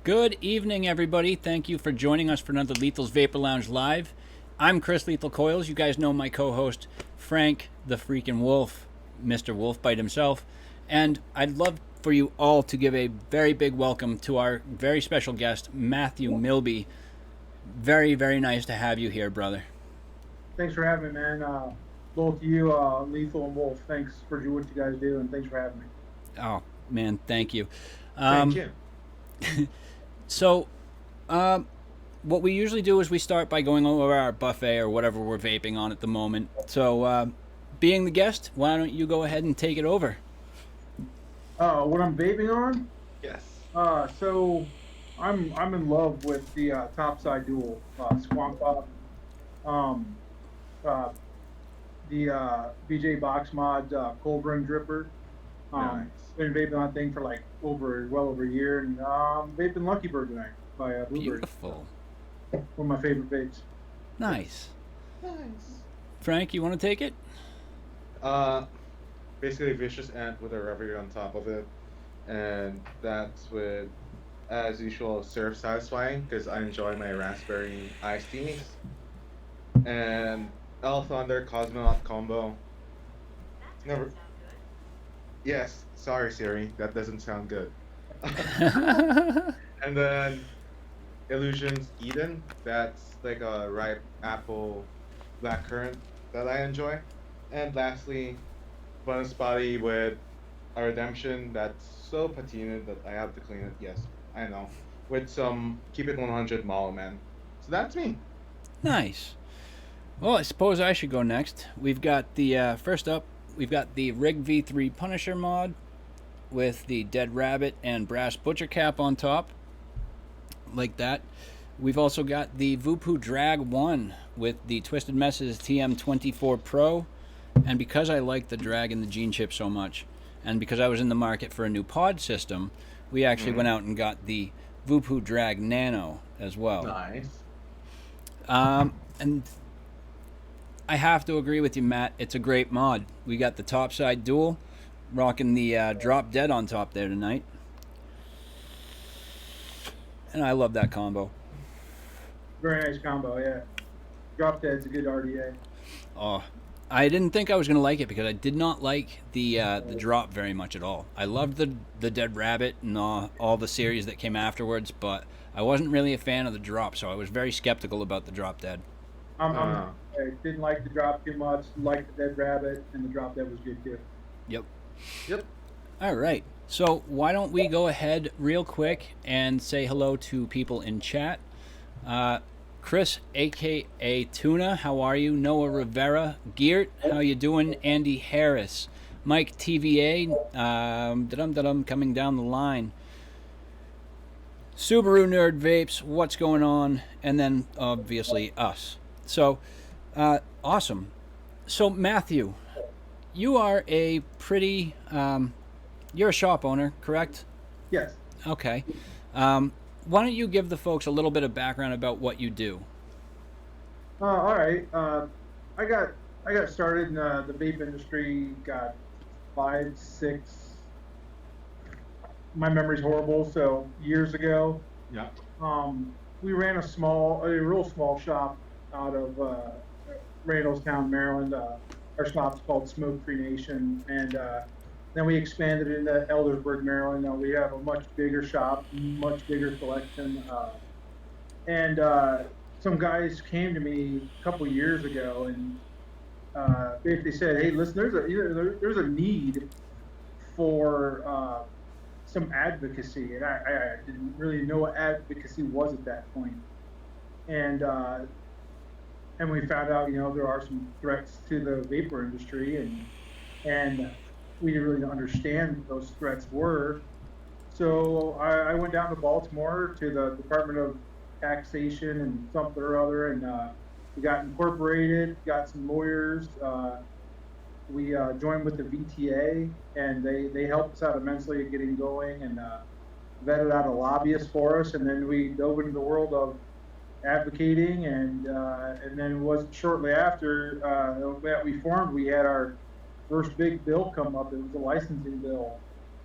Good evening, everybody. Thank you for joining us for another Lethal's Vapor Lounge Live. I'm Chris Lethal Coils. You guys know my co-host, Frank the freaking Wolf, Mr. Wolfbite himself. And I'd love for you all to give a very big welcome to our very special guest, Matthew Milby. Very, very nice to have you here, brother. Thanks for having me, man. Both you, Lethal and Wolf, thanks for what you guys do, and thanks for having me. Oh, man, thank you. Thank you. So, what we usually do is we start by going over our buffet or whatever we're vaping on at the moment. So, being the guest, why don't you go ahead and take it over? What I'm vaping on? Yes. So I'm in love with the Topside Dual Squonk Pop. Um, uh, the BJ Box Mod Cold Run Dripper. Nice. Been vaping on that thing for like well over a year, and vaping Lucky Bird tonight by Bluebird. Beautiful. One of my favorite vapes. Nice. Nice. Frank, you want to take it? Uh, Basically Vicious Ant with a rubber on top of it, and that's with, as usual, Surf Satisfying because I enjoy my raspberry iced teas, and L Thunder Cosmonaut combo. Never. Yes. Sorry, Siri. That doesn't sound good. And then Illusions Eden. That's like a ripe apple blackcurrant that I enjoy. And lastly, bonus body with a redemption that's so patinaed that I have to clean it. Yes, I know. With some Keep It 100 Malo Man. So that's me. Nice. Well, I suppose I should go next. We've got the first up. We've got the Rig V3 Punisher mod with the Dead Rabbit and Brass Butcher Cap on top, like that. We've also got the Voopoo Drag 1 with the Twisted Messes TM24 Pro. And because I like the drag and the gene chip so much, and because I was in the market for a new pod system, we actually went out and got the Voopoo Drag Nano as well. Nice. And I have to agree with you, Matt. It's a great mod. We got the Topside Dual, rocking the Drop Dead on top there tonight. And I love that combo. Very nice combo, yeah. Drop Dead's a good RDA. Oh, I didn't think I was going to like it because I did not like the drop very much at all. I loved the Dead Rabbit and all the series that came afterwards, but I wasn't really a fan of the drop, so I was very skeptical about the Drop Dead. I didn't like the drop too much. Liked the Dead Rabbit, and the Drop Dead was good too. Yep. Yep. All right. So why don't we go ahead real quick and say hello to people in chat. Chris, a.k.a. Tuna, how are you? Noah Rivera. Geert, how you doing? Andy Harris. Mike TVA, coming down the line. Subaru Nerd Vapes, what's going on? And then, obviously, us. So, awesome. So, Matthew, you are a pretty... you're a shop owner, correct? Yes. Okay. Why don't you give the folks a little bit of background about what you do? All right. I got started in the vape industry. Got 5, 6. My memory's horrible. So years ago. Yeah. We ran a real small shop out of Randallstown, Maryland. Our shop's called Smoke Free Nation, and then we expanded into Eldersburg, Maryland. Now we have a much bigger shop, much bigger selection. And some guys came to me a couple years ago and basically said, "Hey, listen, there's a need for some advocacy," and I didn't really know what advocacy was at that point. And we found out, there are some threats to the vapor industry, and we didn't really understand what those threats were. So I went down to Baltimore to the Department of Taxation and something or other, and we got incorporated, got some lawyers. We joined with the VTA, and they helped us out immensely at getting going, and vetted out a lobbyist for us, and then we dove into the world of advocating, and then it wasn't shortly after that we formed, we had our first big bill come up. It was a licensing bill,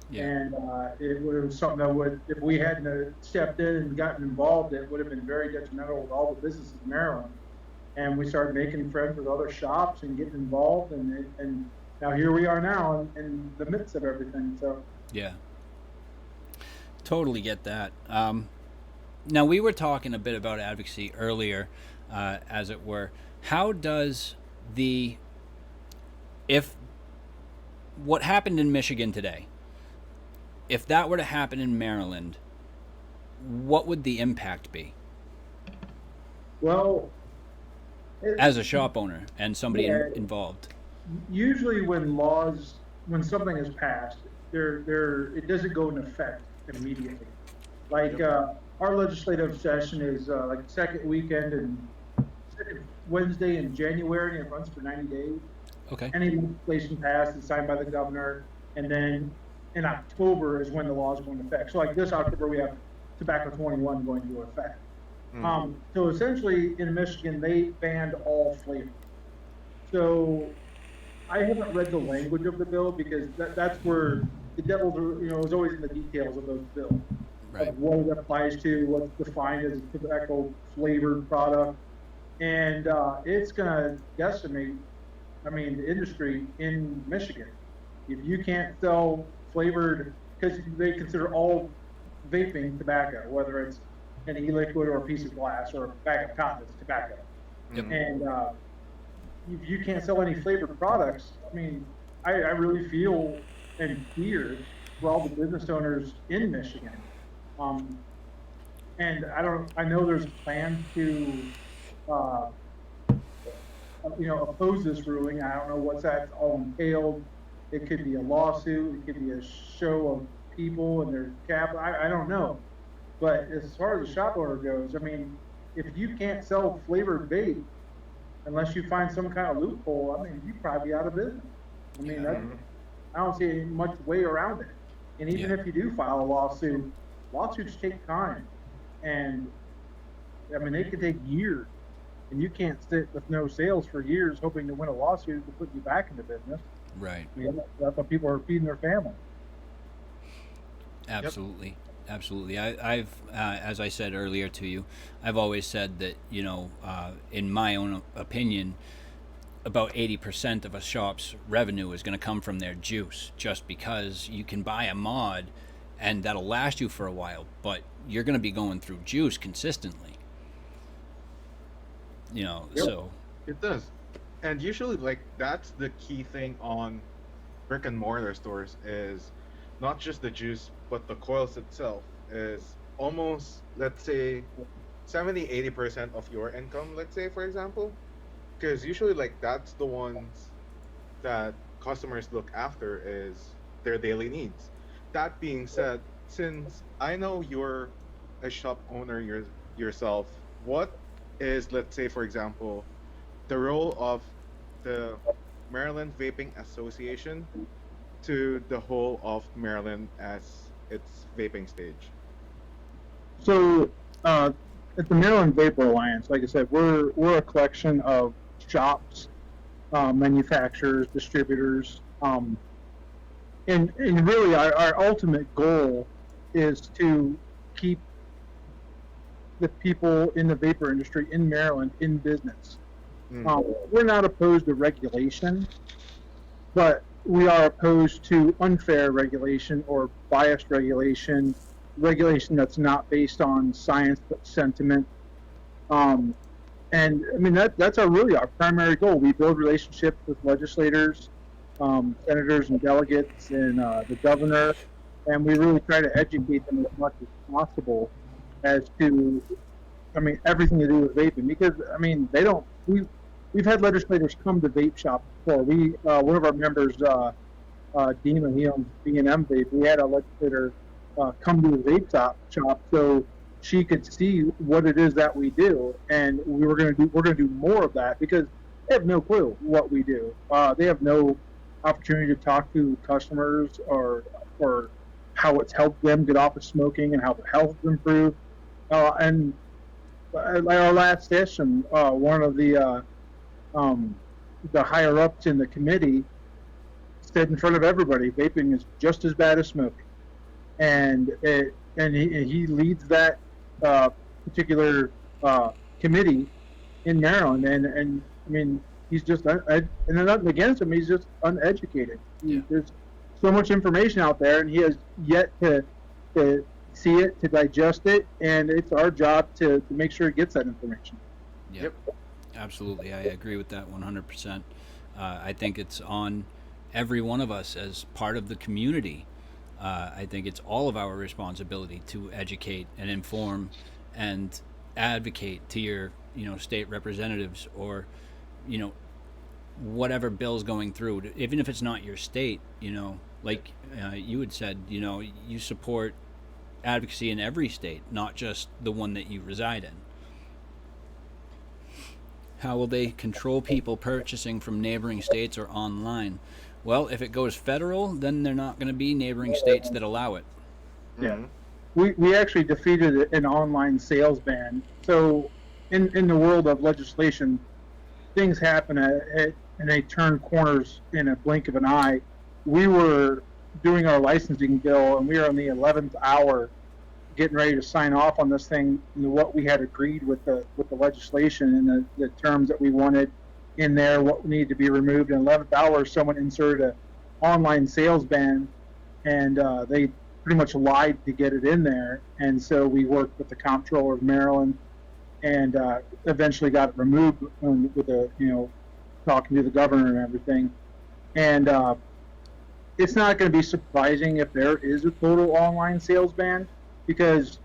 Yeah. And it was something that would, if we hadn't stepped in and gotten involved, it would have been very detrimental to all the businesses in Maryland. And we started making friends with other shops and getting involved, and now here we are now in the midst of everything. So Yeah. Totally get that. Now, we were talking a bit about advocacy earlier, as it were. How does if what happened in Michigan today, if that were to happen in Maryland, what would the impact be well, as a shop owner and somebody Yeah. involved? Usually when something is passed, it doesn't go into effect immediately. Like our legislative session is like second weekend and second Wednesday in January, and it runs for 90 days. Okay. Any legislation passed is signed by the governor, and then in October is when the laws go into effect. So like this October, we have Tobacco 21 going into effect. So essentially in Michigan, they banned all flavor. So I haven't read the language of the bill because that's where the devil, is always in the details of those bills. Right. Of what it applies to, what's defined as a tobacco flavored product. And it's going to decimate, the industry in Michigan. If you can't sell flavored, because they consider all vaping tobacco, whether it's an e-liquid or a piece of glass or a bag of cotton, it's tobacco. Yep. And if you can't sell any flavored products, I really feel and fear for all the business owners in Michigan. And I know there's plans to, oppose this ruling. I don't know what's that all entailed. It could be a lawsuit. It could be a show of people and their capital. I don't know. But as far as the shop owner goes, if you can't sell flavored vape, unless you find some kind of loophole, you'd probably be out of business. I don't see much way around it. And even if you do file a lawsuit, lawsuits take time. And they could take years. And you can't sit with no sales for years hoping to win a lawsuit to put you back into business. Right. That's what people are feeding their family. Absolutely. Yep. Absolutely. I've as I said earlier to you, I've always said that, in my own opinion, about 80% of a shop's revenue is going to come from their juice, just because you can buy a mod and that'll last you for a while, but you're going to be going through juice consistently. Yep. So it does. And usually, that's the key thing on brick and mortar stores is not just the juice, but the coils itself is almost, let's say, 70-80% of your income, let's say, for example. Because usually, that's the ones that customers look after is their daily needs. That being said, since I know you're a shop owner yourself, what is, let's say, for example, the role of the Maryland Vaping Association to the whole of Maryland as its vaping stage? So, at the Maryland Vapor Alliance, like I said, we're a collection of shops, manufacturers, distributors, and really our ultimate goal is to keep the people in the vapor industry in Maryland in business. We're not opposed to regulation, but we are opposed to unfair regulation or biased regulation that's not based on science but sentiment. And that's our primary goal. We build relationships with legislators, senators and delegates, and the governor, and we really try to educate them as much as possible as to, everything to do with vaping, because we've had legislators come to vape shops before. One of our members, Dina, he owns B&M Vape. We had a legislator come to the vape shop so she could see what it is that we do, and we're going to do more of that because they have no clue what we do. They have no opportunity to talk to customers or how it's helped them get off of smoking and how their health has improved. And like our last session, one of the higher ups in the committee said in front of everybody, vaping is just as bad as smoking, and he leads that particular committee in Maryland, and I mean, he's just and there's nothing against him. He's just uneducated. Yeah. There's so much information out there, and he has yet to see it, to digest it, and it's our job to make sure he gets that information. Yep. Absolutely. I agree with that 100%. I think it's on every one of us as part of the community. I think it's all of our responsibility to educate and inform and advocate to your, state representatives or, whatever bill's going through, even if it's not your state, like you had said, you support advocacy in every state, not just the one that you reside in. How will they control people purchasing from neighboring states or online? Well, if it goes federal, then they're not going to be neighboring states that allow it. Yeah. We actually defeated an online sales ban. So in the world of legislation, things happen and they turn corners in a blink of an eye. We were doing our licensing bill, and we were on the 11th hour getting ready to sign off on this thing, what we had agreed with the legislation and the terms that we wanted in there, what needed to be removed. In 11th hour, someone inserted an online sales ban, and they pretty much lied to get it in there. And so we worked with the comptroller of Maryland and eventually got it removed with talking to the governor and everything. And it's not going to be surprising if there is a total online sales ban, because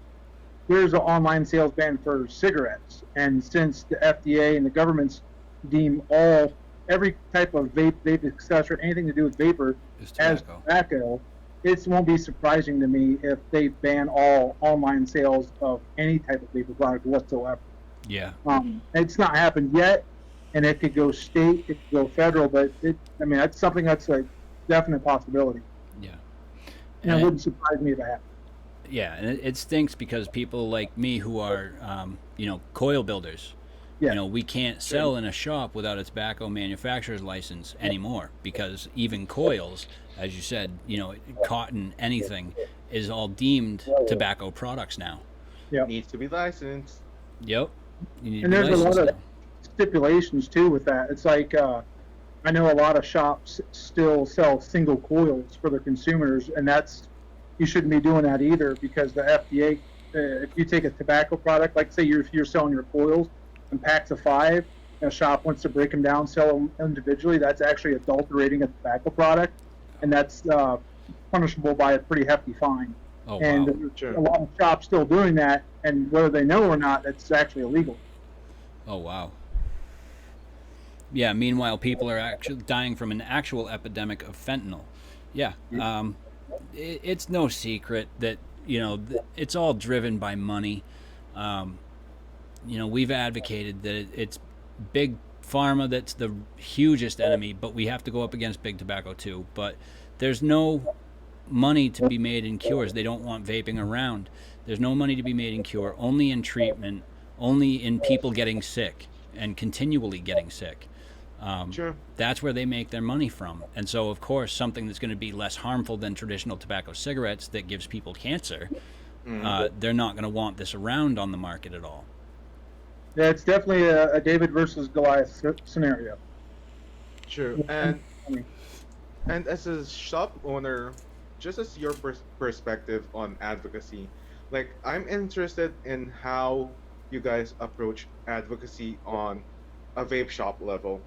there's an online sales ban for cigarettes. And since the FDA and the governments deem every type of vape accessory, anything to do with vapor, as tobacco, it won't be surprising to me if they ban all online sales of any type of vapor product whatsoever. Yeah. It's not happened yet, and it could go state, it could go federal, but that's something that's a definite possibility. Yeah. And it wouldn't surprise me if it happened. Yeah, and it stinks because people like me who are, coil builders, we can't sell in a shop without a tobacco manufacturer's license anymore, because even coils, as you said, cotton, anything, is all deemed tobacco products now. Yeah. Needs to be licensed. Yep. You need And to be there's a lot licensed of stipulations too with that. It's like I know a lot of shops still sell single coils for their consumers, and you shouldn't be doing that either, because the FDA, if you take a tobacco product, like say if you're selling your coils in packs of 5, and a shop wants to break them down, sell them individually, that's actually adulterating a tobacco product, and that's punishable by a pretty hefty fine. Oh, And wow. a lot of shops still doing that, and whether they know or not, it's actually illegal. Oh, wow. Yeah, meanwhile, people are actually dying from an actual epidemic of fentanyl. Yeah. It's no secret that, it's all driven by money. We've advocated that it's big pharma that's the hugest enemy, but we have to go up against big tobacco too. But there's no money to be made in cures. They don't want vaping around. There's no money to be made in cure, only in treatment, only in people getting sick and continually getting sick. Sure. That's where they make their money from. And so, of course, something that's going to be less harmful than traditional tobacco cigarettes that gives people cancer, they're not going to want this around on the market at all. Yeah, it's definitely a David versus Goliath scenario. Sure. And as a shop owner, just as your perspective on advocacy, like I'm interested in how you guys approach advocacy on a vape shop level.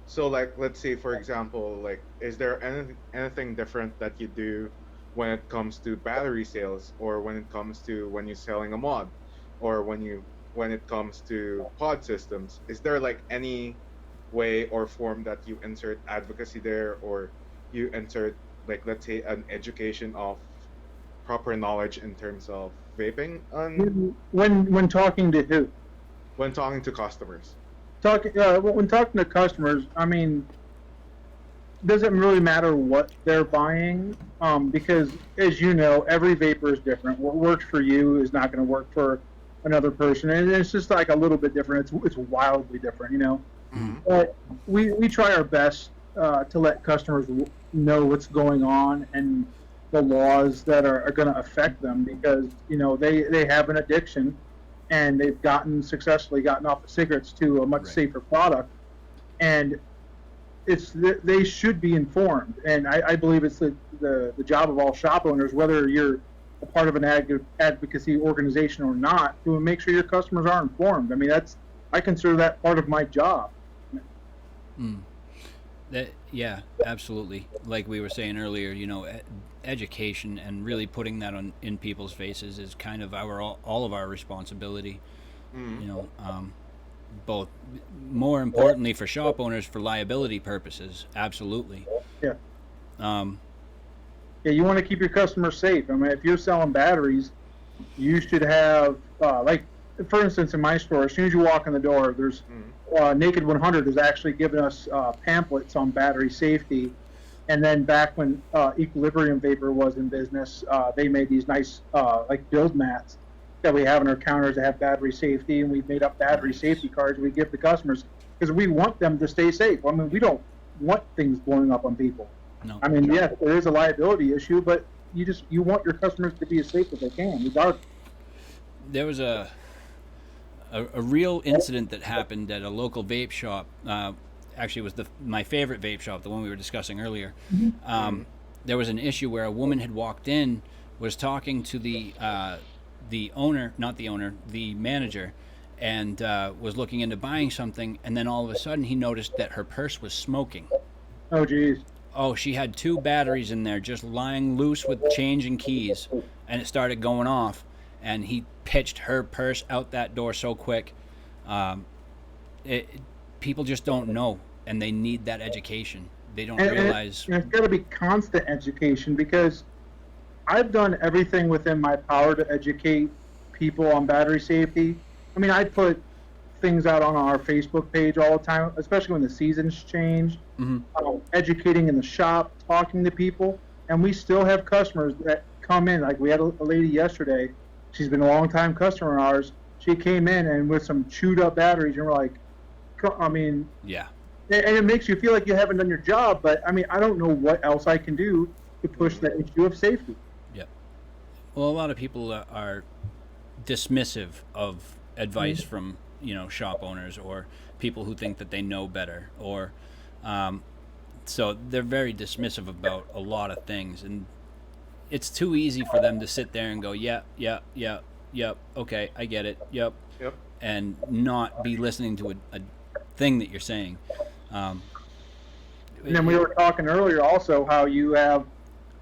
So like, let's say for example, like, is there anything different that you do when it comes to battery sales, or when it comes to when you're selling a mod, or when it comes to pod systems? Is there like any way or form that you insert advocacy there, or you insert, like, let's say an education of proper knowledge in terms of vaping When talking to who? when talking to customers? When talking to customers, doesn't really matter what they're buying, because as you know, every vapor is different. What works for you is not going to work for another person, and it's just like a little bit different. It's wildly different, Mm-hmm. But we try our best to let customers know what's going on and the laws that are going to affect them, because they have an addiction and they've successfully gotten off the cigarettes to a much Right. safer product, and they should be informed. And I believe it's the job of all shop owners, whether you're a part of an advocacy organization or not, to make sure your customers are informed. I mean, I consider that part of my job. Yeah, absolutely. Like we were saying earlier, education and really putting that in people's faces is kind of all of our responsibility. Both, more importantly for shop owners, for liability purposes, absolutely. Yeah. Yeah, you want to keep your customers safe. I mean, if you're selling batteries, you should have, like, for instance, in my store, as soon as you walk in the door, there's Naked 100 has actually given us pamphlets on battery safety. And then back when Equilibrium Vapor was in business, they made these nice like build mats that we have on our counters that have battery safety, and we've made up battery safety cards we give the customers because we want them to stay safe. I mean, we don't want things blowing up on people. No. I mean, yeah, there is a liability issue, but you want your customers to be as safe as they can, regardless. There was a real incident that happened at a local vape shop. Actually, it was my favorite vape shop, the one we were discussing earlier. There was an issue where a woman had walked in, was talking to the owner, not the owner, the manager, and was looking into buying something, and then all of a sudden he noticed that her purse was smoking. Oh, geez. Oh, she had 2 batteries in there just lying loose with change and keys, and it started going off, and he pitched her purse out that door so quick. People just don't know, and they need that education. They don't realize. And it's got to be constant education, because I've done everything within my power to educate people on battery safety. I mean, I put things out on our Facebook page all the time, especially when the seasons change. Educating in the shop, talking to people, and we still have customers that come in. Like, we had a lady yesterday. She's been a long time customer of ours. She came in and with some chewed up batteries, and we're like, I mean, yeah. And it makes you feel like you haven't done your job. But I mean, I don't know what else I can do to push the issue of safety. Yep. Well, a lot of people are dismissive of advice from shop owners or people who think that they know better, or so they're very dismissive about a lot of things, and it's too easy for them to sit there and go, yep, okay, I get it, yep, and not be listening to a thing that you're saying. And then we were talking earlier also how you have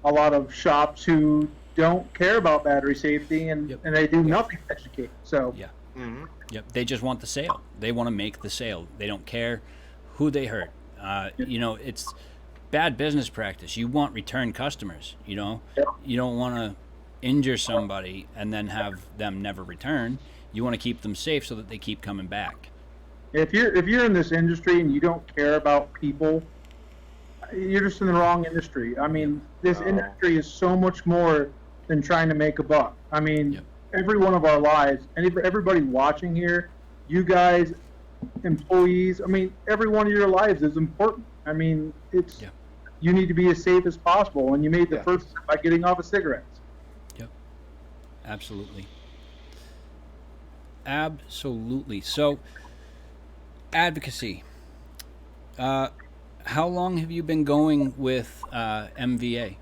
a lot of shops who don't care about battery safety, and they do nothing to educate. So yeah. Yep, they just want the sale. They want to make the sale. They don't care who they hurt. It's bad business practice. You want return customers. You don't want to injure somebody and then have them never return. You want to keep them safe so that they keep coming back. If you're in this industry and you don't care about people, you're just in the wrong industry. I mean, this industry is so much more than trying to make a buck. I mean, every one of our lives, and everybody watching here, you guys, employees, I mean, every one of your lives is important. I mean, you need to be as safe as possible, and you made the first step by getting off of cigarettes. Yep. Absolutely. So, advocacy. How long have you been going with MVA?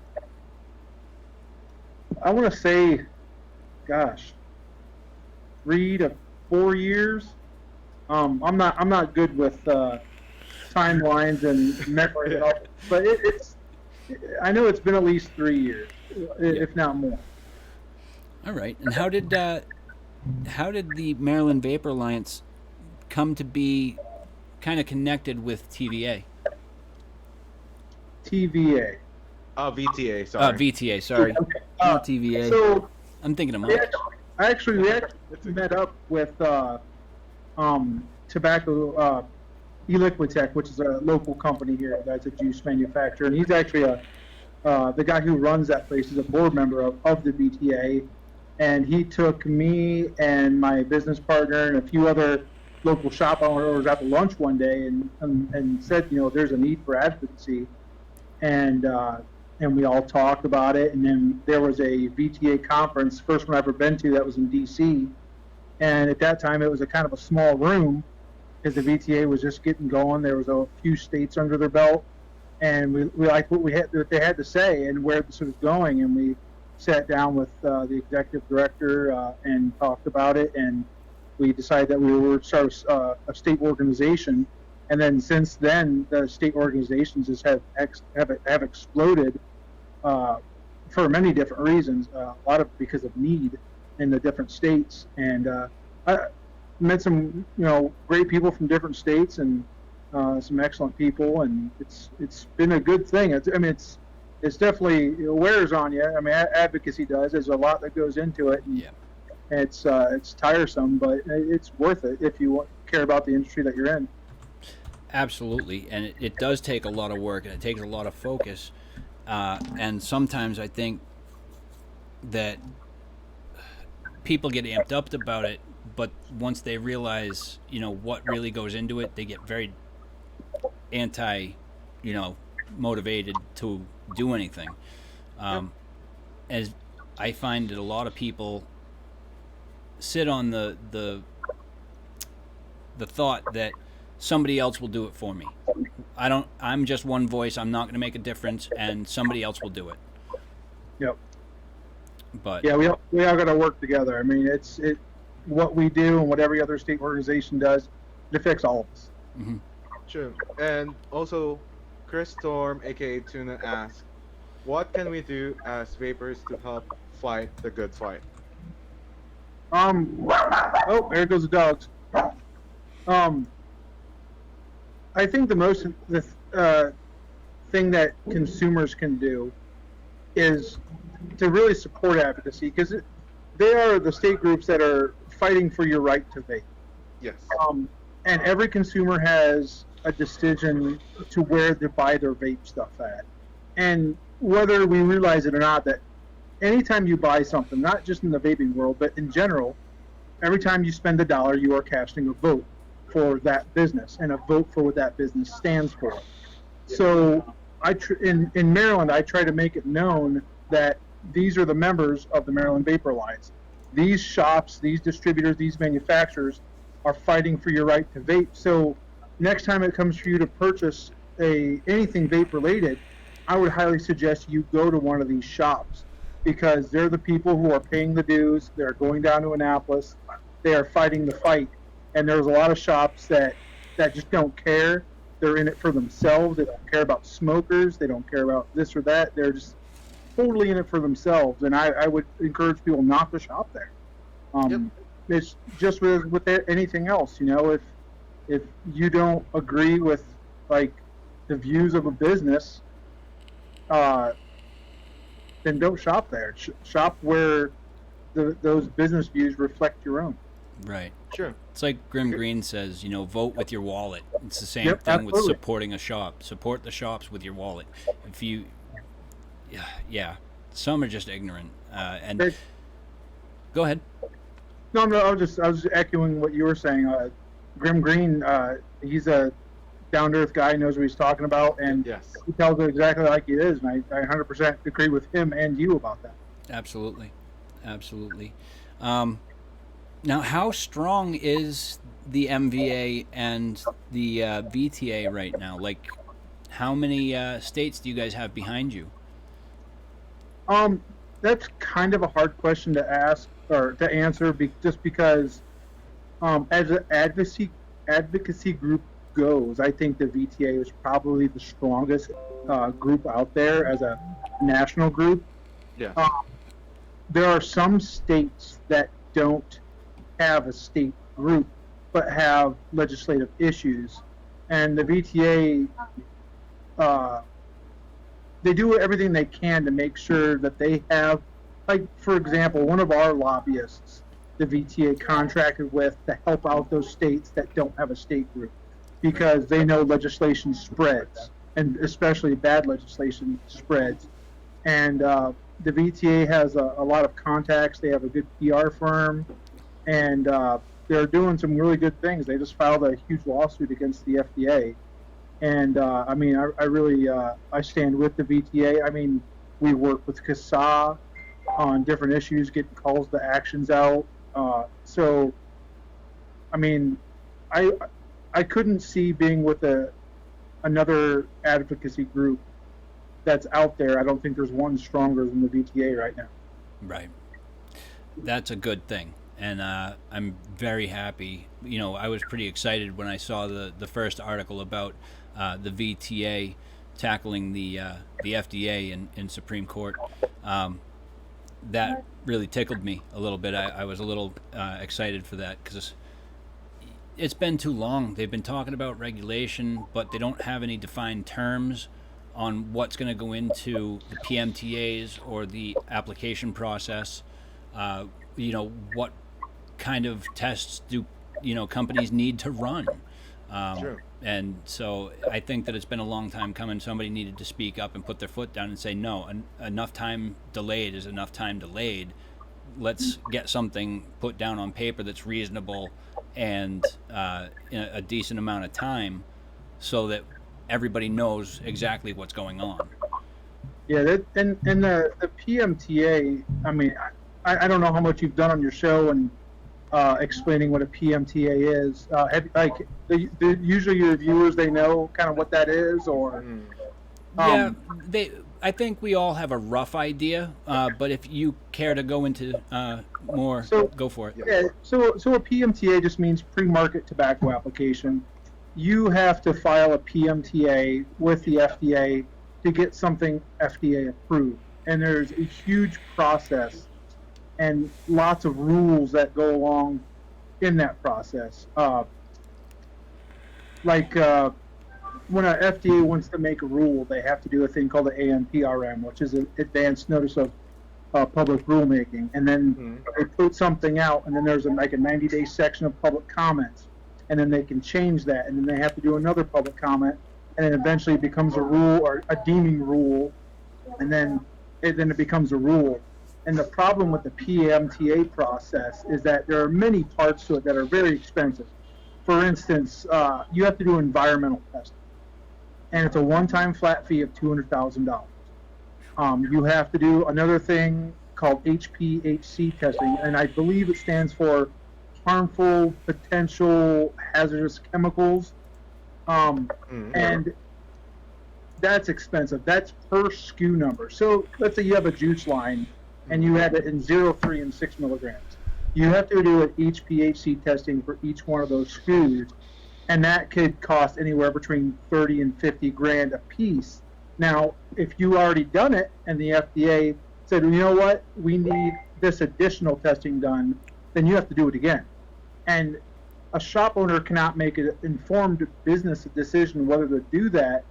I want to say, 3 to 4 years. I'm not good with timelines and memory, but I know it's been at least 3 years, if not more. All right. And how did the Maryland Vapor Alliance come to be kind of connected with TVA? TVA. VTA, sorry. VTA, sorry. Okay. Not TVA. So I'm thinking of we Mike. actually met up with tobacco eLiquidTech, which is a local company here that's a juice manufacturer, and he's actually the guy who runs that place is a board member of the VTA, and he took me and my business partner and a few other local shop owner was at the lunch one day and said, there's a need for advocacy, and we all talked about it. And then there was a VTA conference, first one I've ever been to, that was in D.C. And at that time, it was a kind of a small room because the VTA was just getting going. There was a few states under their belt, and we liked what they had to say and where this was going. And we sat down with the executive director and talked about it, and we decided that we would start a state organization. And then since then, the state organizations have exploded for many different reasons. A lot of because of need in the different states, and I met some great people from different states and some excellent people, and it's been a good thing. It's definitely wears on you. I mean, advocacy does. There's a lot that goes into it. And it's tiresome, but it's worth it if you care about the industry that you're in. Absolutely, and it does take a lot of work, and it takes a lot of focus. And sometimes I think that people get amped up about it, but once they realize, what really goes into it, they get very motivated to do anything. As I find that a lot of people sit on the thought that somebody else will do it for me. I'm just one voice. I'm not going to make a difference, and somebody else will do it. Yep. But yeah, we all got to work together. I mean, it's what we do and what every other state organization does. It affects all of us. Mm-hmm. True. And also, Chris Storm, aka Tuna, asks, "What can we do as vapors to help fight the good fight?" Oh, there goes the dogs. I think the thing that consumers can do is to really support advocacy, because they are the state groups that are fighting for your right to vape. Yes. And every consumer has a decision to where to buy their vape stuff at. And whether we realize it or not, that anytime you buy something, not just in the vaping world, but in general, every time you spend $1, you are casting a vote for that business, and a vote for what that business stands for. So in Maryland, I try to make it known that these are the members of the Maryland Vapor Alliance. These shops, these distributors, these manufacturers are fighting for your right to vape. So next time it comes for you to purchase anything vape related, I would highly suggest you go to one of these shops, because they're the people who are paying the dues. They're going down to Annapolis. They are fighting the fight. And there's a lot of shops that just don't care. They're in it for themselves. They don't care about smokers. They don't care about this or that. They're just totally in it for themselves. And I would encourage people not to shop there. It's just with anything else. If you don't agree with the views of a business, then don't shop there. Shop where those business views reflect your own. Right. Sure. It's like Grim Green says, vote with your wallet. It's the same thing absolutely. with supporting a shop. Support the shops with your wallet. If you, some are just ignorant. And go ahead. No, I was just echoing what you were saying. Grim Green, he's a down-to-earth guy, knows what he's talking about, and Yes. he tells it exactly like it is, and I 100% agree with him and you about that. Absolutely. Now, how strong is the MVA and the VTA right now? How many states do you guys have behind you? That's kind of a hard question to ask or to answer, just because as an advocacy group goes, I think the VTA is probably the strongest group out there as a national group. Yes. There are some states that don't have a state group but have legislative issues, and the VTA they do everything they can to make sure that they have, for example, one of our lobbyists the VTA contracted with to help out those states that don't have a state group, because they know legislation spreads, and especially bad legislation spreads. And the VTA has a lot of contacts. They have a good PR firm, and they're doing some really good things. They just filed a huge lawsuit against the FDA, and I mean, I really I stand with the VTA. I mean, we work with CASA on different issues, getting calls to actions out. So, I mean, I I couldn't see being with another advocacy group that's out there. I don't think there's one stronger than the VTA right now. Right. That's a good thing. And I'm very happy. You know, I was pretty excited when I saw the first article about the VTA tackling the FDA in Supreme Court. That really tickled me a little bit. I was a little excited for that because it's been too long. They've been talking about regulation, but they don't have any defined terms on what's going to go into the PMTAs or the application process. You know, what kind of tests do companies need to run? Sure. And so I think that it's been a long time coming. Somebody needed to speak up and put their foot down and say, no, enough time delayed is enough time delayed. Let's get something put down on paper that's reasonable and in a decent amount of time so that everybody knows exactly what's going on. Yeah, and the PMTA. I mean, I don't know how much you've done on your show and explaining what a PMTA is. Usually your viewers, they know kind of what that is, or Yeah, I think we all have a rough idea, but if you care to go into more, So- go for it. yeah. So a PMTA just means pre-market tobacco application. You have to file a PMTA with the FDA to get something FDA approved, and there's a huge process and lots of rules that go along in that process. When a FDA wants to make a rule, they have to do a thing called the ANPRM, which is an advanced notice of public rulemaking, and then they put something out, and then there's like a 90-day section of public comments, and then they can change that, and then they have to do another public comment, and then eventually it becomes a rule or a deeming rule, and then it becomes a rule. And the problem with the PMTA process is that there are many parts to it that are very expensive. For instance, you have to do environmental testing, and it's a one-time flat fee of $200,000. You have to do another thing called HPHC testing, and I believe it stands for harmful potential hazardous chemicals. And that's expensive. That's per SKU number. So let's say you have a juice line and you have it in 0, 3, and 6 milligrams. You have to do an HPHC testing for each one of those SKUs, and that could cost anywhere between 30 and 50 grand a piece. Now, if you already done it and the FDA said, you know what, we need this additional testing done, then you have to do it again. And a shop owner cannot make an informed business decision whether to do that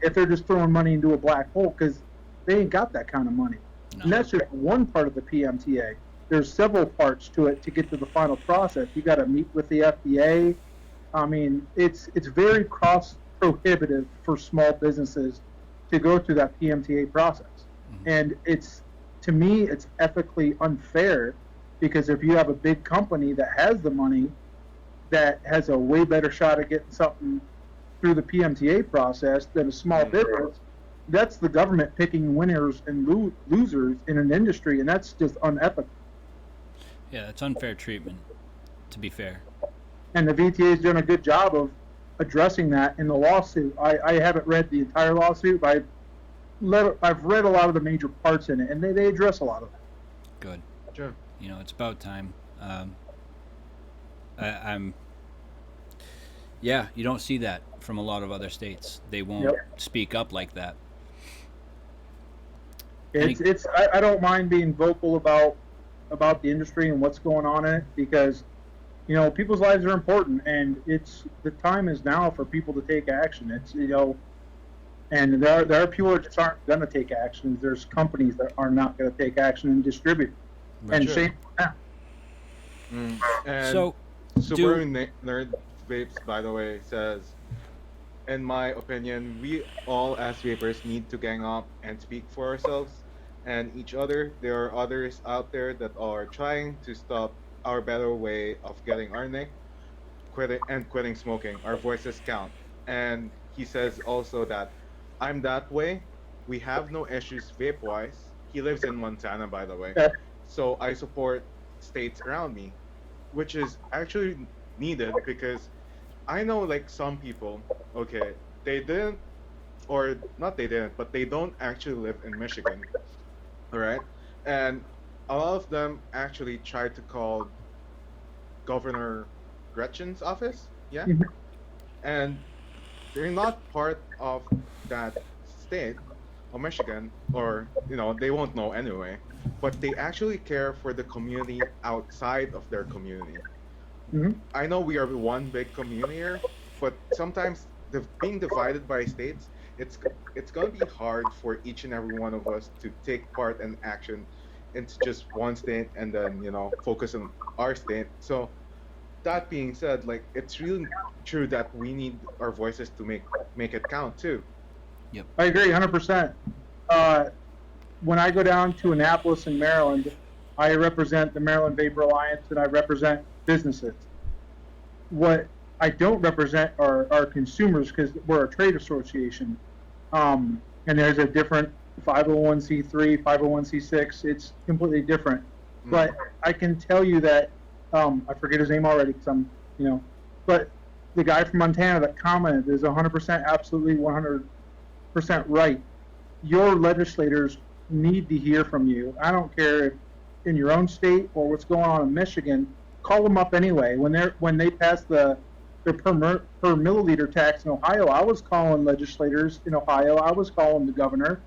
if they're just throwing money into a black hole, because they ain't got that kind of money. No. And that's just one part of the PMTA. There's several parts to it to get to the final process. You got to meet with the FDA. I mean, it's very cost prohibitive for small businesses to go through that PMTA process. And to me, it's ethically unfair, because if you have a big company that has the money, that has a way better shot at getting something through the PMTA process than a small business, that's the government picking winners and losers in an industry, and that's just unethical. Yeah, it's unfair treatment, to be fair. And the VTA has done a good job of addressing that in the lawsuit. I haven't read the entire lawsuit, but I've read a lot of the major parts in it, and they address a lot of it. Good. Sure. You know, it's about time. Yeah, you don't see that from a lot of other states. They won't speak up like that. I don't mind being vocal about the industry and what's going on in it, because people's lives are important, and the time is now for people to take action. And there are people that just aren't going to take action. There's companies that are not going to take action and distribute. Right. And shame on them. And So, Super Nerd Vapes, by the way, says, in my opinion, we all as vapers need to gang up and speak for ourselves and each other. There are others out there that are trying to stop our better way of getting our nick, quitting smoking. Our voices count. And he says also that I'm that way. We have no issues vape wise. He lives in Montana, by the way. Yeah. So I support states around me, which is actually needed because I know like some people, okay, they didn't, or not they didn't, but they don't actually live in Michigan, all right? And a lot of them actually tried to call Governor Gretchen's office, yeah? Mhm. And they're not part of that state of Michigan, or they won't know anyway, but they actually care for the community outside of their community. Mhm. I know we are one big community here, but sometimes being divided by states, it's it's gonna be hard for each and every one of us to take part and action into just one state and then focus on our state. So that being said, like it's really true that we need our voices to make it count too. I agree 100%. Uh, when I go down to Annapolis in Maryland, I represent the Maryland Vapor Alliance and I represent businesses. What I don't represent are consumers because we're a trade association. And there's a different 501c3, 501c6. It's completely different. But I can tell you that I forget his name already because but the guy from Montana that commented is 100% absolutely 100% right. Your legislators need to hear from you. I don't care if in your own state or what's going on in Michigan. Call them up anyway. When they pass the per milliliter tax in Ohio, I was calling legislators in Ohio. I was calling the governor.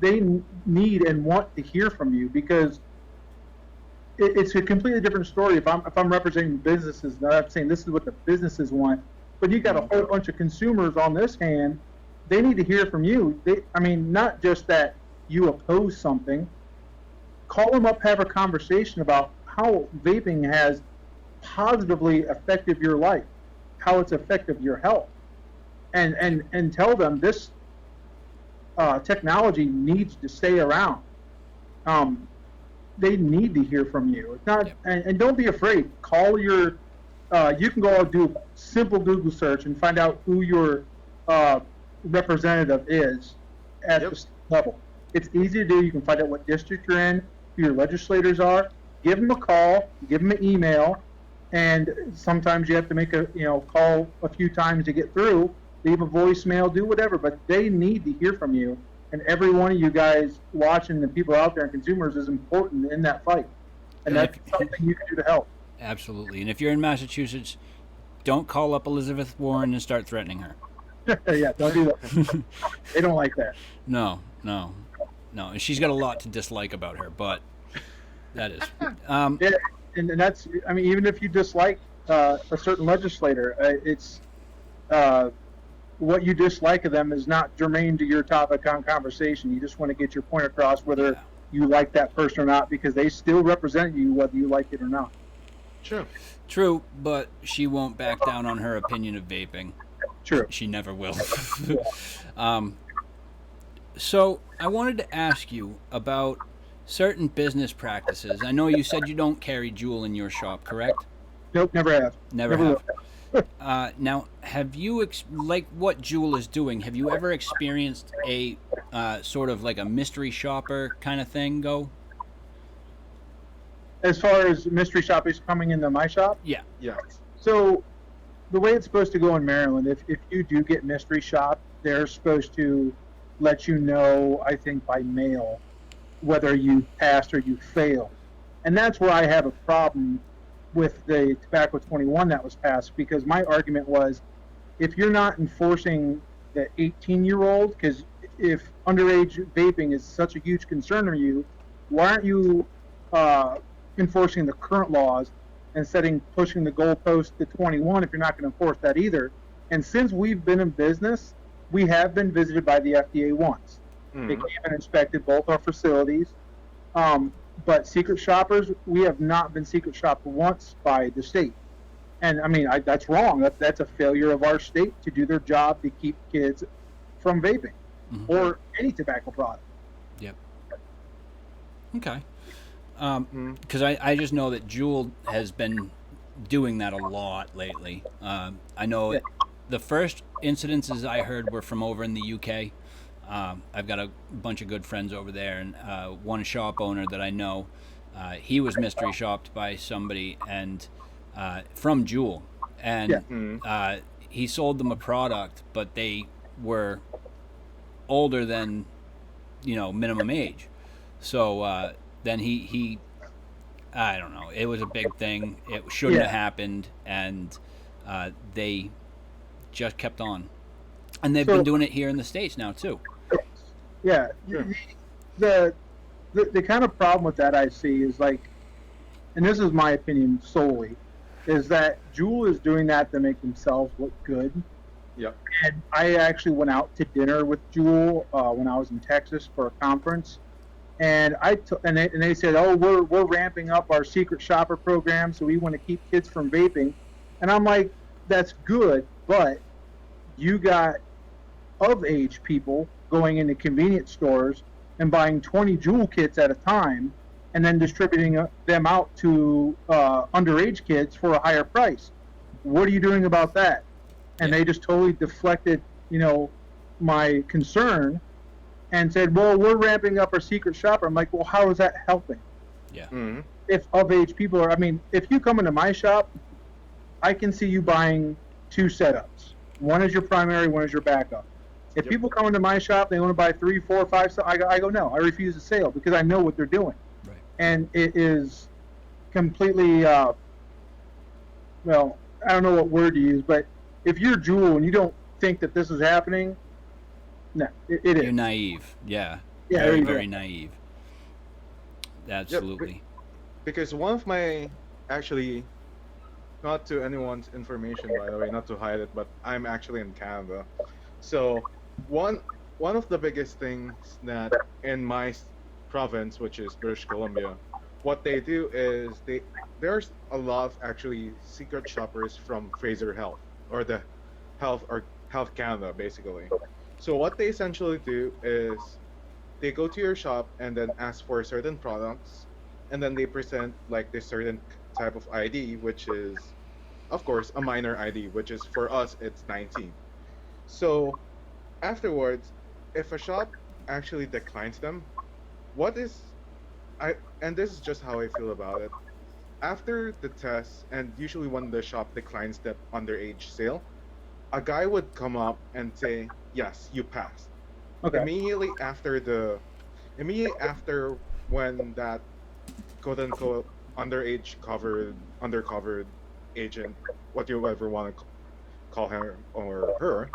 They need and want to hear from you because it's a completely different story. If I'm representing businesses, and I'm saying this is what the businesses want, but you got a whole bunch of consumers on this hand. They need to hear from you. Not just that you oppose something. Call them up, have a conversation about how vaping has positively affected your life, how it's affected your health, and tell them this technology needs to stay around. They need to hear from you. It's not, and don't be afraid. Call your. You can go out do a simple Google search and find out who your representative is at the state level. It's easy to do. You can find out what district you're in, who your legislators are. Give them a call. Give them an email. And sometimes you have to make a call a few times to get through. Leave a voicemail. Do whatever. But they need to hear from you. And every one of you guys watching, the people out there and consumers, is important in that fight. And that's something you can do to help. Absolutely. And if you're in Massachusetts, don't call up Elizabeth Warren and start threatening her. Yeah, don't do that. They don't like that. No. And she's got a lot to dislike about her, but that is. Yeah, and that's, even if you dislike a certain legislator, it's what you dislike of them is not germane to your topic on conversation. You just want to get your point across, whether you like that person or not, because they still represent you, whether you like it or not. True, but she won't back down on her opinion of vaping. True. She never will. So I wanted to ask you about certain business practices. I know you said you don't carry Juul in your shop, correct? Nope, never have. Never have. Now, have you, like what Juul is doing, have you ever experienced a sort of like a mystery shopper kind of thing go? As far as mystery shoppers coming into my shop? Yeah. So the way it's supposed to go in Maryland, if you do get mystery shop, they're supposed to let you know, I think by mail, whether you passed or you failed. And that's where I have a problem with the Tobacco 21 that was passed, because my argument was, if you're not enforcing the 18-year-old, because if underage vaping is such a huge concern to you, why aren't you enforcing the current laws and pushing the goalpost to 21 if you're not going to enforce that either? And since we've been in business, we have been visited by the FDA once. They came and inspected both our facilities. But secret shoppers, we have not been secret shopped once by the state. And that's wrong. That's a failure of our state to do their job to keep kids from vaping or any tobacco product. Yep. Okay. Because I just know that Juul has been doing that a lot lately. I know the first incidences I heard were from over in the UK. I've got a bunch of good friends over there, and one shop owner that I know, he was mystery shopped by somebody and from Juul, and he sold them a product, but they were older than minimum age. So then he I don't know. It was a big thing. It shouldn't have happened, and they just kept on. And they've been doing it here in the States now too. Yeah. Sure. The kind of problem with that I see is like, and this is my opinion solely, is that Juul is doing that to make themselves look good. Yep. And I actually went out to dinner with Juul when I was in Texas for a conference, and they said, "Oh, we're ramping up our secret shopper program, so we want to keep kids from vaping." And I'm like, "That's good, but you got of age people going into convenience stores and buying 20 Juul kits at a time, and then distributing them out to underage kids for a higher price. What are you doing about that?" And they just totally deflected, my concern, and said, "Well, we're ramping up our secret shopper." I'm like, "Well, how is that helping?" Yeah. Mm-hmm. If of age people are, if you come into my shop, I can see you buying two setups. One is your primary, one is your backup. If people come into my shop, they want to buy 3, 4, 5, I go, no, I refuse the sale because I know what they're doing. Right. And it is completely, well, I don't know what word to use, but if you're Juul and you don't think that this is happening, no, it is. You're naive. Yeah. Yeah, Very, you go. very naive. Absolutely. Because one of my, actually, not to anyone's information, by the way, not to hide it, but I'm actually in Canada. So one of the biggest things that in my province, which is British Columbia, what they do is there's a lot of actually secret shoppers from Fraser Health or the Health Canada basically. So what they essentially do is they go to your shop and then ask for certain products, and then they present like this certain type of ID, which is of course a minor ID, which is for us it's 19. So afterwards, if a shop actually declines them, and this is just how I feel about it. After the test, and usually when the shop declines the underage sale, a guy would come up and say, "Yes, you passed." Okay. Immediately after when that quote unquote undercovered agent, what you ever want to call him or her,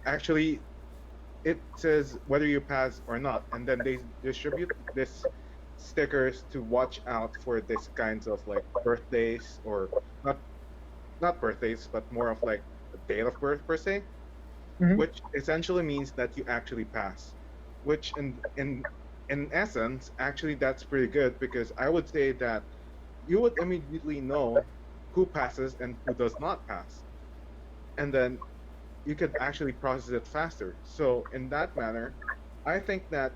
actually it says whether you pass or not, and then they distribute this stickers to watch out for this kinds of like birthdays, or not birthdays, but more of like the date of birth per se, Mhm. which essentially means that you actually pass, which in essence actually that's pretty good, because I would say that you would immediately know who passes and who does not pass, and then you could actually process it faster. So in that manner, I think that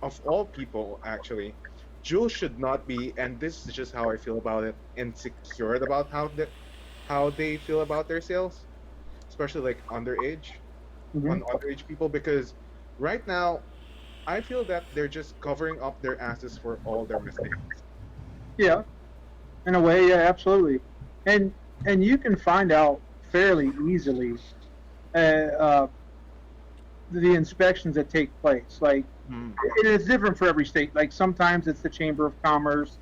of all people actually, Jules should not be, and this is just how I feel about it, insecure about how they feel about their sales, especially like underage Mhm. on underage people, because right now I feel that they're just covering up their asses for all their mistakes. Yeah, in a way, yeah, absolutely. And you can find out fairly easily uh, the inspections that take place. Like, Mm. it is different for every state. Like, sometimes it's the Chamber of Commerce,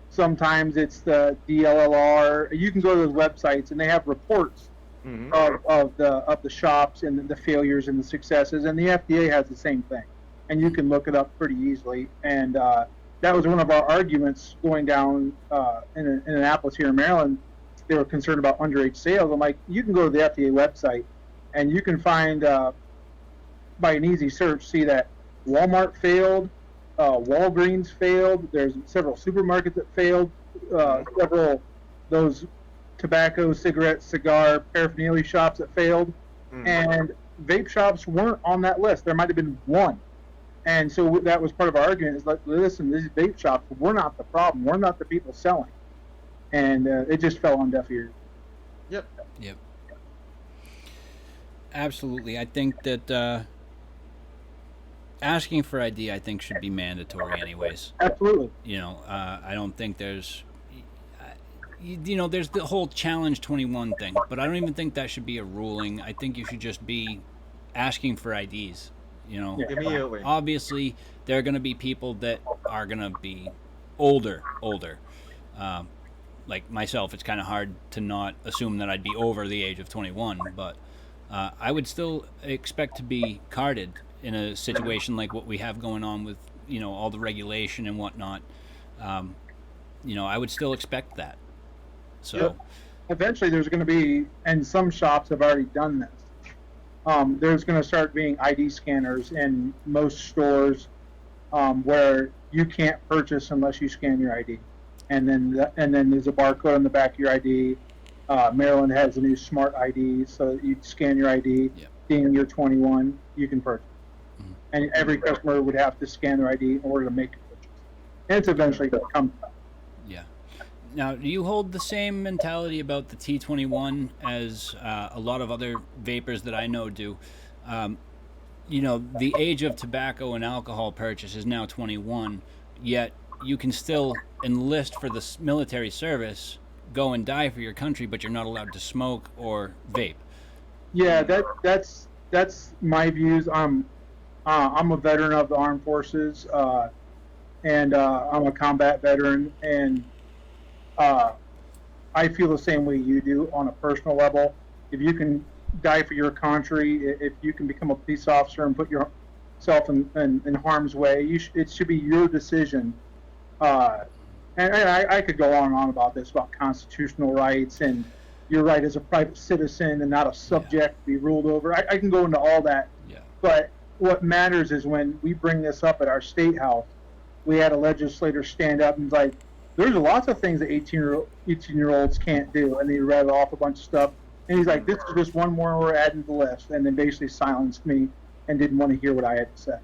sometimes it's the DLLR. You can go to those websites and they have reports Mhm. of the shops and the failures and the successes, and the FDA has the same thing, and you can look it up pretty easily. And that was one of our arguments going down in Annapolis here in Maryland. They were concerned about underage sales. I'm like, you can go to the FDA website and you can find by an easy search, see that Walmart failed, Walgreens failed. There's several supermarkets that failed. Several those tobacco, cigarette, cigar, paraphernalia shops that failed, Mm. and vape shops weren't on that list. There might have been one, And so that was part of our argument is like, listen, these vape shops, we're not the problem. We're not the people selling. And it just fell on deaf ears. Yep. Yep. Absolutely. I think that asking for ID, I think, should be mandatory anyways. Absolutely. I don't think there's, there's the whole Challenge 21 thing, but I don't even think that should be a ruling. I think you should just be asking for IDs. Yeah. Immediately. Obviously, there are going to be people that are going to be older. Like myself, it's kind of hard to not assume that I'd be over the age of 21, but I would still expect to be carded in a situation like what we have going on with, all the regulation and whatnot. I would still expect that. So, Yep. Eventually, there's going to be, and some shops have already done this. There's going to start being ID scanners in most stores where you can't purchase unless you scan your ID, and then there's a barcode on the back of your ID. Maryland has a new smart ID, so you scan your ID. Yep. Being you're 21, you can purchase, and every customer would have to scan their ID in order to make a purchase. And it's eventually going to come. yeah. Now, do you hold the same mentality about the T21 as a lot of other vapors that I know do? The age of tobacco and alcohol purchase is now 21, yet you can still enlist for the military service, go and die for your country, but you're not allowed to smoke or vape. Yeah, that's my views. I'm a veteran of the armed forces, and I'm a combat veteran, and I feel the same way you do on a personal level. If you can die for your country, if you can become a police officer and put yourself in harm's way, it should be your decision. And I could go on and on about this, about constitutional rights and your right as a private citizen and not a subject to be ruled over. I can go into all that. Yeah. But what matters is when we bring this up at our state house, we had a legislator stand up and like, there's lots of things that 18-year-olds can't do, and he read off a bunch of stuff. And he's like, this is just one more we're adding to the list, and then basically silenced me and didn't want to hear what I had to say.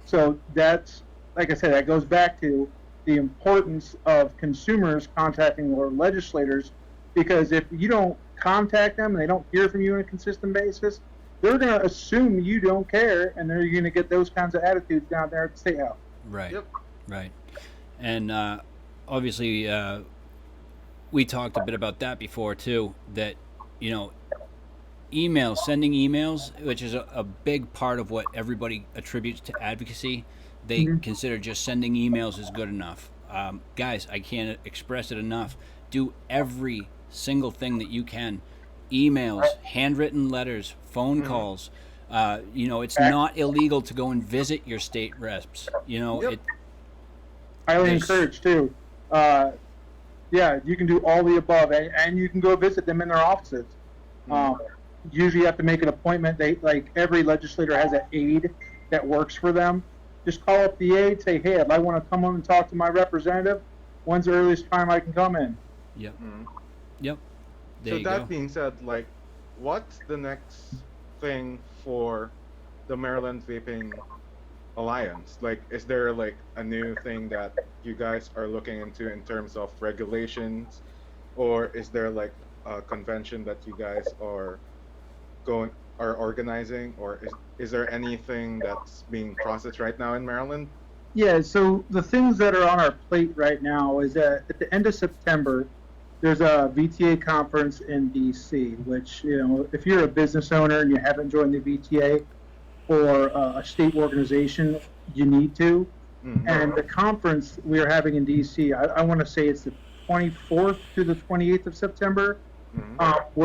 So that's, like I said, that goes back to the importance of consumers contacting their legislators, because if you don't contact them and they don't hear from you on a consistent basis, they're going to assume you don't care, and they're going to get those kinds of attitudes down there at the state house. Right. Yep. Right. And obviously, we talked a bit about that before too. That sending emails, which is a big part of what everybody attributes to advocacy. They consider just sending emails is good enough. Guys, I can't express it enough. Do every single thing that you can. Emails, handwritten letters, phone calls. It's not illegal to go and visit your state reps. Yep. Highly encouraged too. You can do all the above, and you can go visit them in their offices. Usually, you have to make an appointment. Every legislator has an aide that works for them. Just call up the aide, say, "Hey, I want to come on and talk to my representative. When's the earliest time I can come in?" Yep. Mm. Yep. There So you that go. being said, what's the next thing for the Maryland Vaping Alliance? Is there a new thing that you guys are looking into in terms of regulations, or is there a convention that you guys are organizing, or is there anything that's being processed right now in Maryland? Yeah, so the things that are on our plate right now is that at the end of September, there's a VTA conference in DC, which, if you're a business owner and you haven't joined the VTA or a state organization, you need to. Mm-hmm. And the conference we are having in DC, I want to say it's the 24th to the 28th of September. Mm-hmm.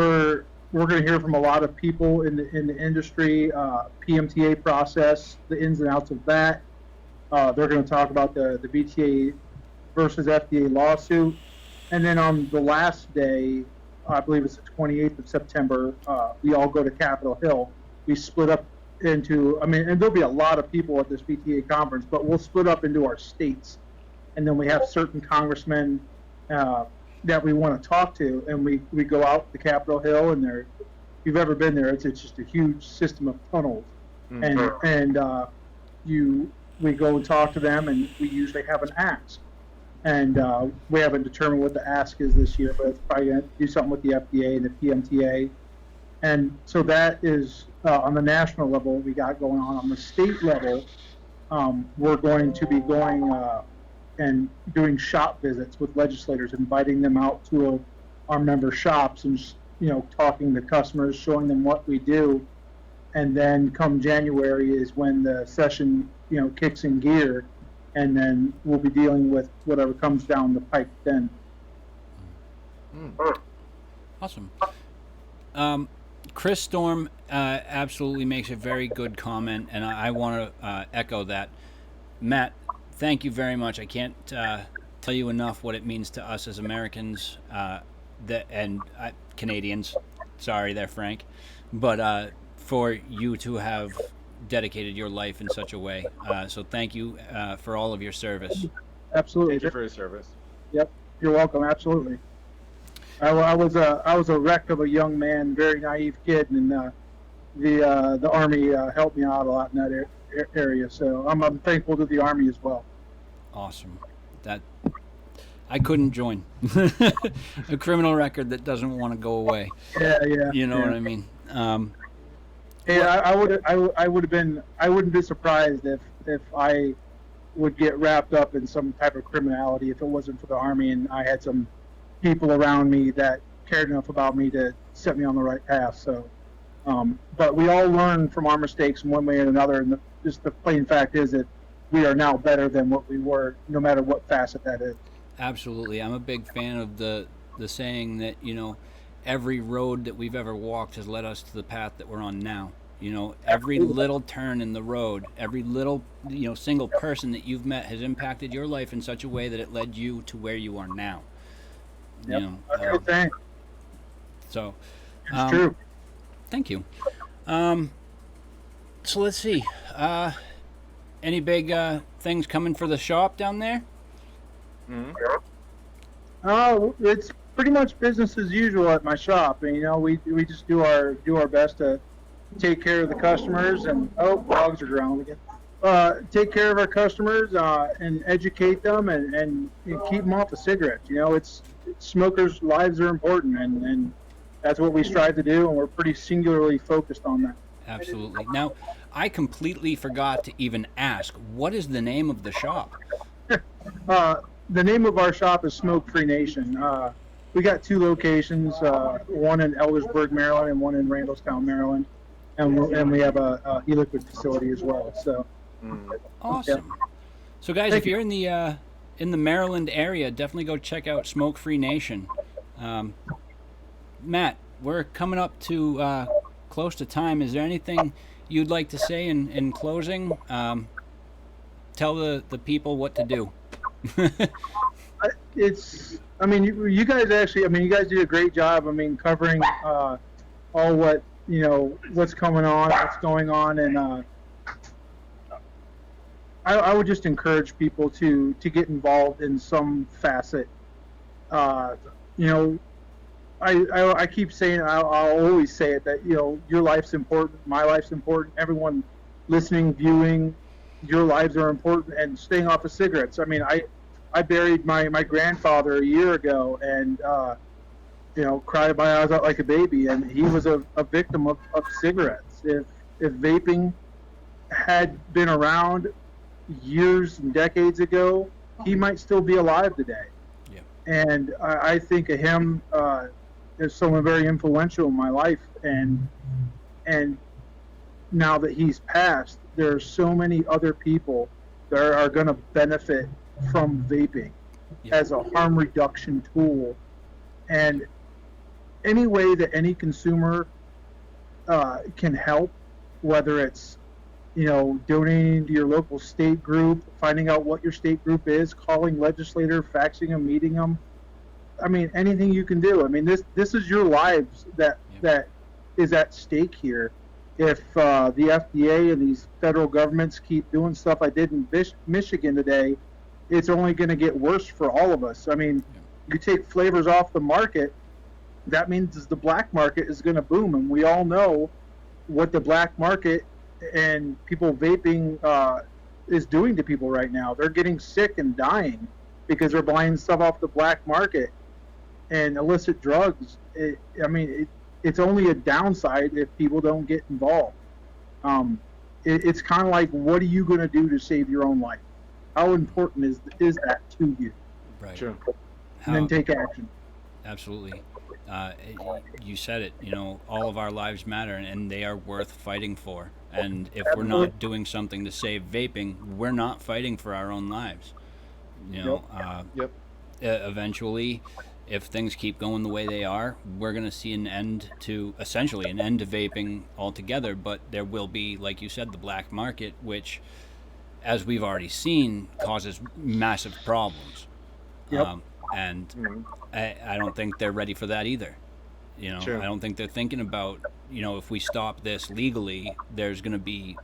We're going to hear from a lot of people in the industry, PMTA process, the ins and outs of that. They're going to talk about the VTA versus FDA lawsuit. And then on the last day, I believe it's the 28th of September, we all go to Capitol Hill. We split up into, and there'll be a lot of people at this VTA conference, but we'll split up into our states. And then we have certain congressmen that we want to talk to, and we go out to Capitol Hill, and if you've ever been there, it's just a huge system of tunnels. Mm-hmm. And you we go and talk to them, and we usually have an ask. And we haven't determined what the ask is this year, but it's probably going to do something with the FDA and the PMTA. And so that is on the national level what we got going on. On the state level, we're going to be going and doing shop visits with legislators, inviting them out to our member shops and talking to customers, showing them what we do. And then come January is when the session kicks in gear, and then we'll be dealing with whatever comes down the pipe then. Awesome. Chris Storm absolutely makes a very good comment, and I want to echo that. Matt, thank you very much. I can't tell you enough what it means to us as Americans and Canadians. Sorry there, Frank. But for you to have dedicated your life in such a way. So thank you for all of your service. Absolutely. Thank you for your service. Yep. You're welcome. Absolutely. I was a wreck of a young man, very naive kid, and the Army helped me out a lot in that area. So I'm thankful to the Army as well. Awesome. That I couldn't join a criminal record that doesn't want to go away. Yeah. You know what I mean? Hey, I wouldn't be surprised if I would get wrapped up in some type of criminality if it wasn't for the Army and I had some people around me that cared enough about me to set me on the right path. So, but we all learn from our mistakes in one way or another, and just the plain fact is that we are now better than what we were, no matter what facet that is. Absolutely. I'm a big fan of the saying that, every road that we've ever walked has led us to the path that we're on now. Every little turn in the road, every little, single person that you've met has impacted your life in such a way that it led you to where you are now. Yep. That's a good thing. So, it's true. Thank you. So let's see. Any big things coming for the shop down there? It's pretty much business as usual at my shop. And, we just do our best to take care of the customers, and dogs are growling again. Take care of our customers and educate them and keep them off the cigarettes. Smokers' lives are important, and that's what we strive to do, and we're pretty singularly focused on that. Absolutely. Now, I completely forgot to even ask, what is the name of the shop? The name of our shop is Smoke Free Nation. We got 2 locations, one in Eldersburg, Maryland, and one in Randallstown, Maryland, and we have a e-liquid facility as well. So, awesome. Yeah. So, guys, if you're in the Maryland area, definitely go check out Smoke Free Nation. Matt, we're coming up to close to time. Is there anything you'd like to say in closing? Tell the people what to do. You guys actually, you guys do a great job. Covering all what's coming on, what's going on, and I would just encourage people to get involved in some facet. I keep saying, I'll always say it, that your life's important, my life's important, everyone listening, viewing, your lives are important, and staying off of cigarettes. I buried my grandfather a year ago, and cried my eyes out like a baby, and he was a victim of cigarettes. If vaping had been around years and decades ago, he might still be alive today. Yeah. And I think of him as someone very influential in my life, and now that he's passed, there are so many other people that are going to benefit from vaping as a harm reduction tool. And any way that any consumer can help, whether it's donating to your local state group, finding out what your state group is, calling legislator, faxing them, meeting them, anything you can do. This is your lives that is at stake here. If the FDA and these federal governments keep doing stuff I did in Michigan today, it's only going to get worse for all of us. You take flavors off the market, that means the black market is going to boom, and we all know what the black market and people vaping is doing to people right now. They're getting sick and dying because they're buying stuff off the black market and illicit drugs. It's only a downside if people don't get involved. It's kind of like, what are you going to do to save your own life? How important is that to you? Right. True. And then take action. Absolutely. You said it. All of our lives matter, and they are worth fighting for. And if we're not doing something to save vaping, we're not fighting for our own lives. Yep. Eventually, if things keep going the way they are, we're going to see essentially an end to vaping altogether. But there will be, like you said, the black market, which, as we've already seen, causes massive problems. Yep. And I don't think they're ready for that either. True. I don't think they're thinking about, if we stop this legally, there's going to be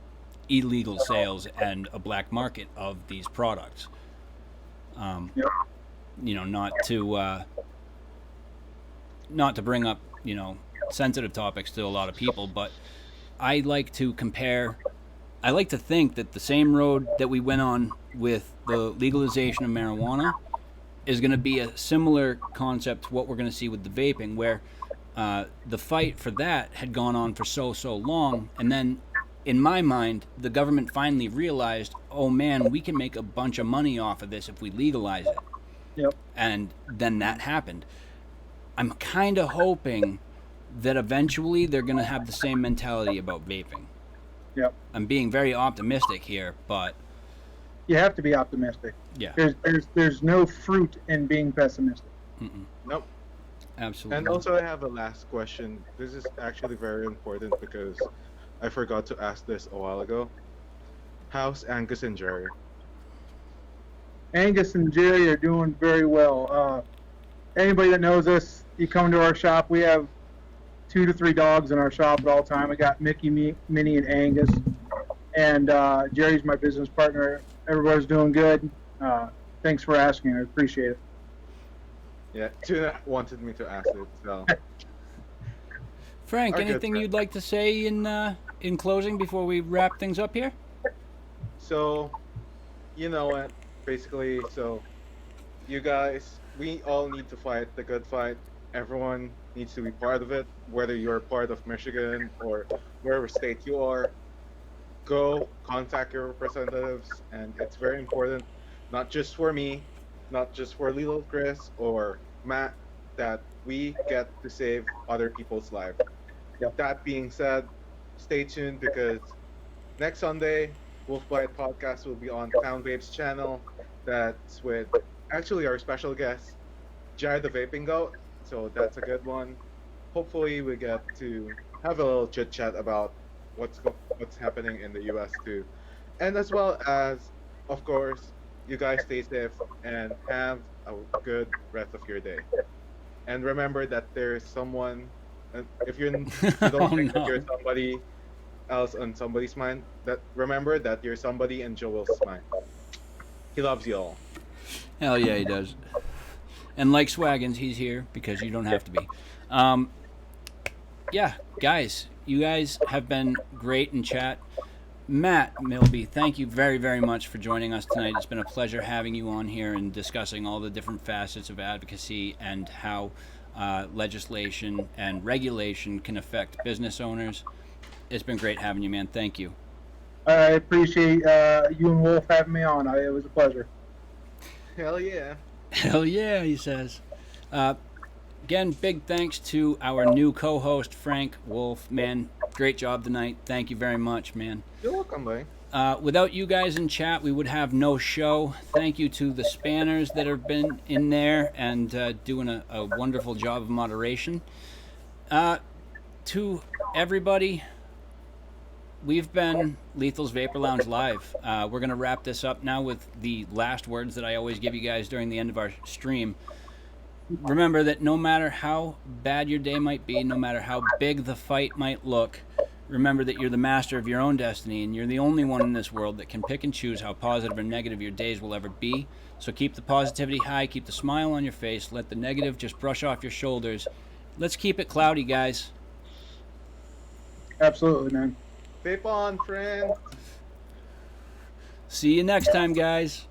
illegal sales and a black market of these products. Yep. Not to bring up, sensitive topics to a lot of people, but I like to think that the same road that we went on with the legalization of marijuana is going to be a similar concept to what we're going to see with the vaping, where the fight for that had gone on for so long, and then in my mind the government finally realized, oh man, we can make a bunch of money off of this if we legalize it. Yep. And then that happened. I'm kind of hoping that eventually they're going to have the same mentality about vaping. Yep. I'm being very optimistic here, but you have to be optimistic. yeah, There's no fruit in being pessimistic. Nope. Absolutely. And also, I have a last question. This is actually very important because I forgot to ask this a while ago. How's Angus and Jerry? Angus and Jerry are doing very well. Anybody that knows us, you come to our shop, we have 2 to 3 dogs in our shop at all time. We got Mickey, Minnie, and Angus. And Jerry's my business partner. Everybody's doing good. Thanks for asking. I appreciate it. Yeah, Tuna wanted me to ask it, so. Frank, Our good anything friend. you'd like to say in closing before we wrap things up here? So, you know what? Basically, so you guys, we all need to fight the good fight. Everyone needs to be part of it, whether you're part of Michigan or wherever state you are. Go contact your representatives, and it's very important, not just for me, not just for little Chris or Matt, that we get to save other people's lives. Yep. That being said, stay tuned because next Sunday, Wolf Bite Podcast will be on Town Vapes channel. That's with actually our special guest, Jared the Vaping Goat. So that's a good one. Hopefully, we get to have a little chit chat about what's happening in the U.S. too, and as well as, of course, you guys stay safe and have a good rest of your day. And remember that there's someone. If you don't think that you're somebody else on somebody's mind, that remember that you're somebody in Joel's mind. He loves you all. Hell yeah, he does. And like Swaggins, he's here because you don't have to be. Yeah, guys, you guys have been great in chat. Matt Milby, thank you very, very much for joining us tonight. It's been a pleasure having you on here and discussing all the different facets of advocacy and how legislation and regulation can affect business owners. It's been great having you, man. Thank you. I appreciate you and Wolf having me on. It was a pleasure. Hell yeah. Hell yeah, he says. Again, big thanks to our new co-host, Frank Wolf. Man, great job tonight. Thank you very much, man. You're welcome, buddy. Without you guys in chat, we would have no show. Thank you to the spanners that have been in there and doing a wonderful job of moderation. To everybody, we've been Lethal's Vapor Lounge Live. We're going to wrap this up now with the last words that I always give you guys during the end of our stream. Remember that no matter how bad your day might be, no matter how big the fight might look, remember that you're the master of your own destiny, and you're the only one in this world that can pick and choose how positive or negative your days will ever be. So keep the positivity high, keep the smile on your face, let the negative just brush off your shoulders. Let's keep it cloudy, guys. Absolutely, man. Vape on, friend. See you next time, guys.